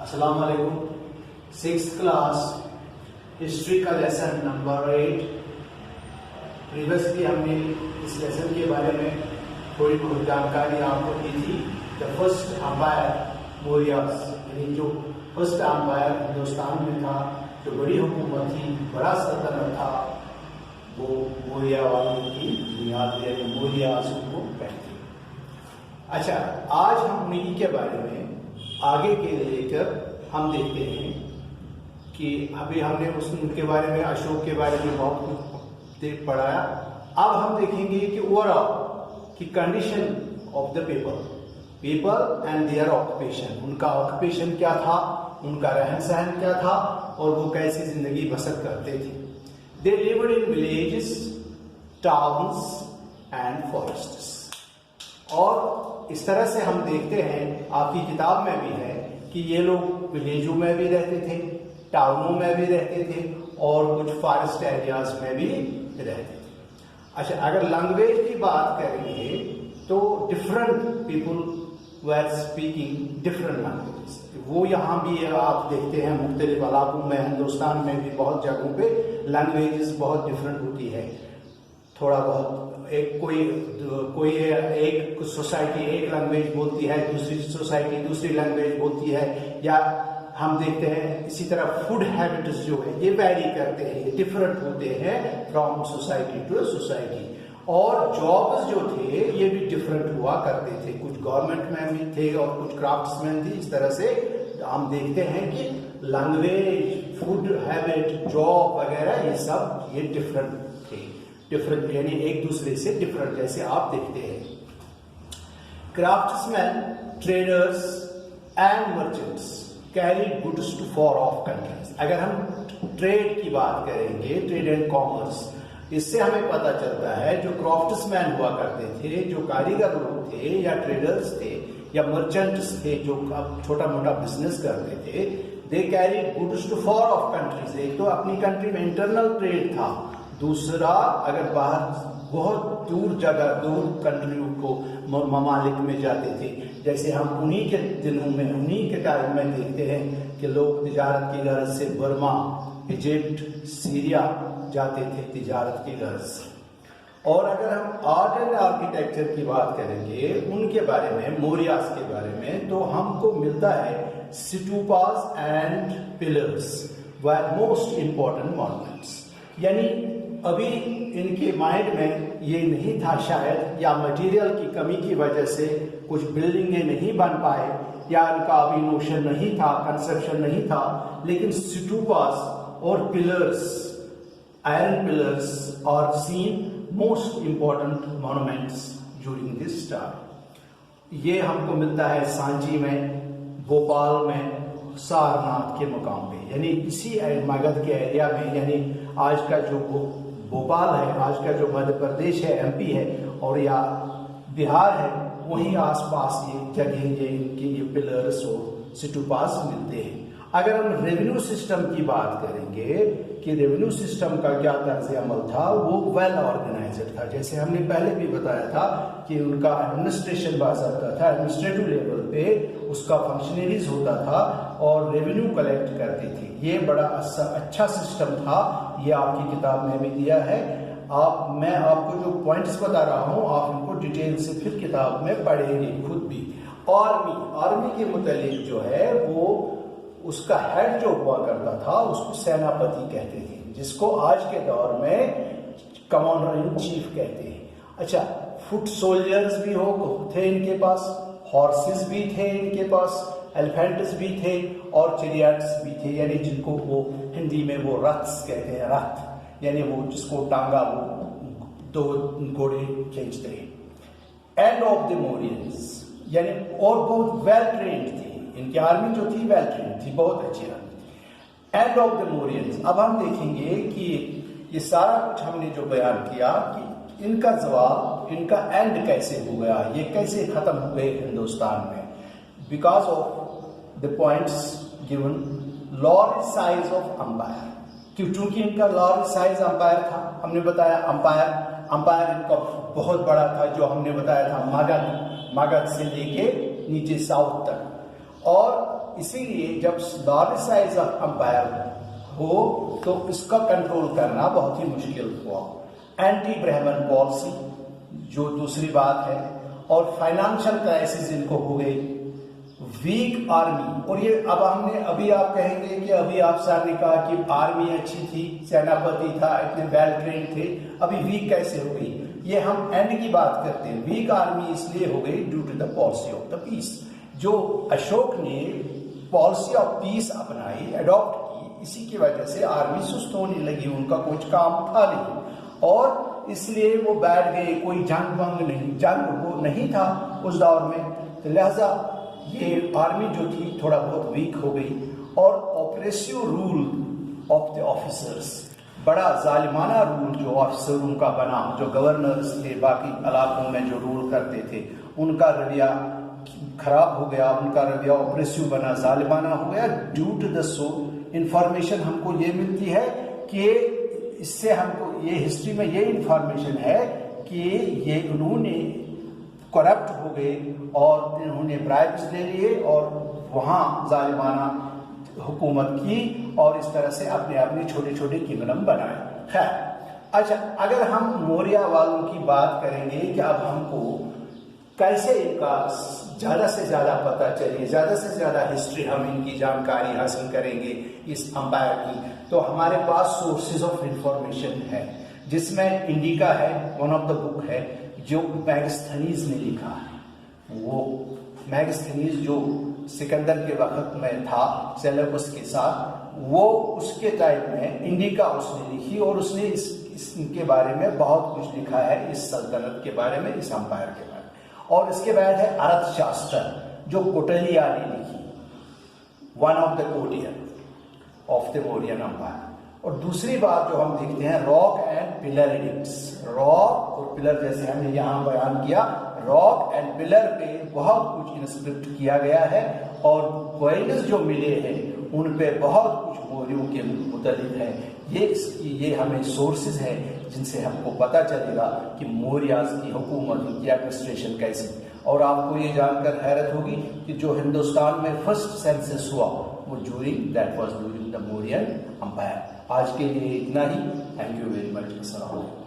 अस्सलाम वालेकुम। 6th class history का लेसन नंबर 8। प्रीवियसली हमने इस लेसन के बारे में थोड़ी बहुत जानकारी आपको दी थी। द फर्स्ट एम्पायर मौर्यास, यानी जो फर्स्ट एम्पायर हिंदुस्तान में था, जो बड़ी हुकूमत थी, बड़ा सल्तनत था, वो मौर्य वालों की बुनियाद यानी मौर्यास को कहते हैं। अच्छा, आज हम उन्हीं के बारे में आगे के लेकर हम देखते हैं कि अभी हमने उनके बारे में, अशोक के बारे में बहुत कुछ पढ़ाया। अब हम देखेंगे कि ओवरऑल की condition of the people and their occupation, उनका ऑक्यूपेशन क्या था, उनका रहन सहन क्या था और वो कैसी जिंदगी बसर करते थे। They lived in villages, towns and forests. और इस तरह से हम देखते हैं, आपकी किताब में भी है कि ये लोग विलेजों में भी रहते थे, टाउनों में भी रहते थे और कुछ फॉरेस्ट एरियाज में भी रहते थे। अच्छा, अगर लैंग्वेज की बात करेंगे तो different people were speaking different languages. वो यहाँ भी आप देखते हैं मुख्तलिफ इलाकों में, हिंदुस्तान में भी बहुत जगहों पे लैंग्वेजेस बहुत डिफरेंट होती है। थोड़ा बहुत कोई एक सोसाइटी एक लैंग्वेज बोलती है, दूसरी सोसाइटी दूसरी लैंग्वेज बोलती है, या हम देखते हैं इसी तरह फूड हैबिट्स जो है ये वैरी करते हैं, ये डिफरेंट होते हैं फ्रॉम सोसाइटी टू सोसाइटी। और जॉब्स जो थे ये भी डिफरेंट हुआ करते थे, कुछ गवर्नमेंट में भी थे और कुछ क्राफ्ट्समैन थी। इस तरह से हम देखते हैं कि लैंग्वेज, फूड हैबिट, जॉब वगैरह ये सब ये डिफरेंट थे, डिफरेंट यानी एक दूसरे से डिफरेंट, जैसे आप देखते हैं। Craftsmen, traders and merchants carried goods to far off countries. अगर हम ट्रेड की बात करेंगे, ट्रेड एंड कॉमर्स, इससे हमें पता चलता है जो क्राफ्ट्समैन हुआ करते थे, जो कारीगर लोग थे या ट्रेडर्स थे या मर्चेंट्स थे जो छोटा मोटा बिजनेस करते थे, they carried goods to far off countries. एक तो अपनी कंट्री में इंटरनल ट्रेड था, दूसरा अगर बाहर बहुत दूर जगह, दूर कंट्रियों को ममालिक में जाते थे। जैसे हम उन्हीं के दिनों में, उन्हीं के टाइम में देखते हैं कि लोग तिजारत की गर्ज से बर्मा, इजिप्ट, सीरिया जाते थे तिजारत की गर्ज से। और अगर हम आर्ट एंड आर्किटेक्चर की बात करेंगे, उनके बारे में, मौर्यास के बारे में, तो हमको मिलता है stupas and pillars were most important monuments. यानी अभी इनके माइंड में ये नहीं था शायद, या मटेरियल की कमी की वजह से कुछ बिल्डिंगें नहीं बन पाए, या इनका अभी नोशन नहीं था, कंसेप्शन नहीं था, लेकिन स्टूपास और पिलर्स, आयरन पिलर्स और scene most important monuments during this time. ये हमको मिलता है सांची में, भोपाल में, सारनाथ के मुकाम पे, यानी इसी मगध के एरिया में, यानी आज का जो भोपाल है, आज का जो मध्य प्रदेश है, एमपी है, और या बिहार है, वहीं आसपास ये जगह, ये इनके ये पिलर्स और स्टूपास मिलते हैं। अगर हम रेवेन्यू सिस्टम की बात करेंगे कि रेवेन्यू सिस्टम का क्या तर्ज अमल था, वो वेल ऑर्गेनाइज्ड था। जैसे हमने पहले भी बताया था कि उनका एडमिनिस्ट्रेशन बाज़ाब्ता था, एडमिनिस्ट्रेटिव लेवल पे उसका फंक्शनरीज होता था और रेवेन्यू कलेक्ट करती थी। ये बड़ा अच्छा सिस्टम था, ये आपकी किताब में भी दिया है। मैं आपको जो पॉइंट्स बता रहा हूँ, आप इनको डिटेल से फिर किताब में पढ़ेंगे खुद भी। आर्मी के मुतालिक जो है, वो उसका हेड जो हुआ करता था उसको सेनापति कहते थे, जिसको आज के दौर में कमांडर इन चीफ कहते हैं। अच्छा, फुट सोल्जर्स भी थे इनके पास, हॉर्सेस भी थे इनके पास, एलिफेंट्स भी थे और चैरियट्स भी थे, यानी जिनको वो हिंदी में वो रथ्स कहते हैं, रथ यानी वो जिसको टांगा वो दो घोड़े खींचते हैं। एंड ऑफ द मौर्यंस, यानी और बहुत वेल ट्रेन्ड थी इनकी आर्मी जो थी, वेल ट्रेन्ड थी, बहुत अच्छी आर्मी थी। एंड ऑफ द मौर्यंस, अब हम देखेंगे कि ये सारा कुछ हमने जो बयान किया कि इनका जवाब, इनका एंड कैसे हो गया, ये कैसे खत्म हुए हिंदुस्तान में, because of the points given. Large size of umpire, क्योंकि इनका लार्ज साइज अंपायर था, हमने बताया अंपायर इनका बहुत बड़ा था, जो हमने बताया था मगध से लेके नीचे साउथ तक। और इसीलिए जब लार्ज साइज ऑफ अंपायर हो तो इसका कंट्रोल करना बहुत ही मुश्किल हुआ। एंटी ब्राह्मण पॉलिसी जो दूसरी बात है, और फाइनेंशियल क्राइसिस इनको हो गई, वीक आर्मी। और ये अब हमने अभी आप कहेंगे कि अभी आप सर ने कहा कि आर्मी अच्छी थी, सेनापति था, इतने वेल ट्रेन थे, अभी वीक कैसे हो गई? ये हम एंड की बात करते हैं। वीक आर्मी इसलिए हो गई due to the policy of the peace. जो अशोक ने पॉलिसी ऑफ पीस अपनाई, अडॉप्ट की, इसी की वजह से आर्मी सुस्त होने लगी, उनका कुछ काम था नहीं और इसलिए वो बैठ गए। कोई जंग वंग नहीं, जंग वो नहीं था उस दौर में, तो लिहाजा ये आर्मी जो थी थोड़ा बहुत वीक हो गई। और oppressive rule of the officers, बड़ा जालिमाना रूल जो ऑफिसरों का बना, जो गवर्नर्स थे बाकी इलाकों में जो रूल करते थे, उनका रवैया खराब हो गया, उनका रवैया ऑपरेसिव बना, जालिमाना हो गया। Due to the so information हमको ये मिलती है कि इससे हमको ये हिस्ट्री में ये इंफॉर्मेशन है कि ये उन्होंने करप्ट हो गए और इन्होंने ब्राइब्स ले लिए और वहाँ जालिमाना हुकूमत की और इस तरह से अपने अपने छोटे छोटे किंगडम बनाए। खैर, अच्छा, अगर हम मौर्य वालों की बात करेंगे कि अब हमको कैसे इनका ज्यादा से ज्यादा पता चले, ज्यादा से ज्यादा हिस्ट्री हम इनकी जानकारी हासिल करेंगे इस अंपायर की, तो हमारे पास सोर्सेज ऑफ इंफॉर्मेशन है, जिसमें इंडिका है, वन ऑफ द बुक है जो मैगस्थनीज ने लिखा है। वो मैगस्थनीज जो सिकंदर के वक्त में था सेलेबस के साथ, वो उसके टाइम में इंडिका उसने लिखी और उसने इनके बारे में बहुत कुछ लिखा है, इस सल्तनत के बारे में, इस अंपायर के बारे में। और इसके बाद है अर्थशास्त्र जो कोटलिया ने लिखी, one of the Kotian of the Mauryan umpire. और दूसरी बात जो हम देखते हैं, rock and pillar addicts. Rock और पिलर, जैसे हमने यहाँ बयान किया, रॉक एंड पिलर पे बहुत कुछ इंस्क्रिप्ट किया गया है और कॉइन्स जो मिले हैं उन पे बहुत कुछ मौर्यों के मुतालिक है। ये हमें सोर्सेज हैं जिनसे हमको पता चलेगा कि मौर्यास की हुकूमत, उनकी एडमिनिस्ट्रेशन कैसी। और आपको ये जानकर हैरत होगी कि जो हिंदुस्तान में फर्स्ट सेंसस हुआ वो ड्यूरिंग द मौर्यन अंपायर। आज के लिए इतना ही। Thank you very much. अस्सलाम वालेकुम।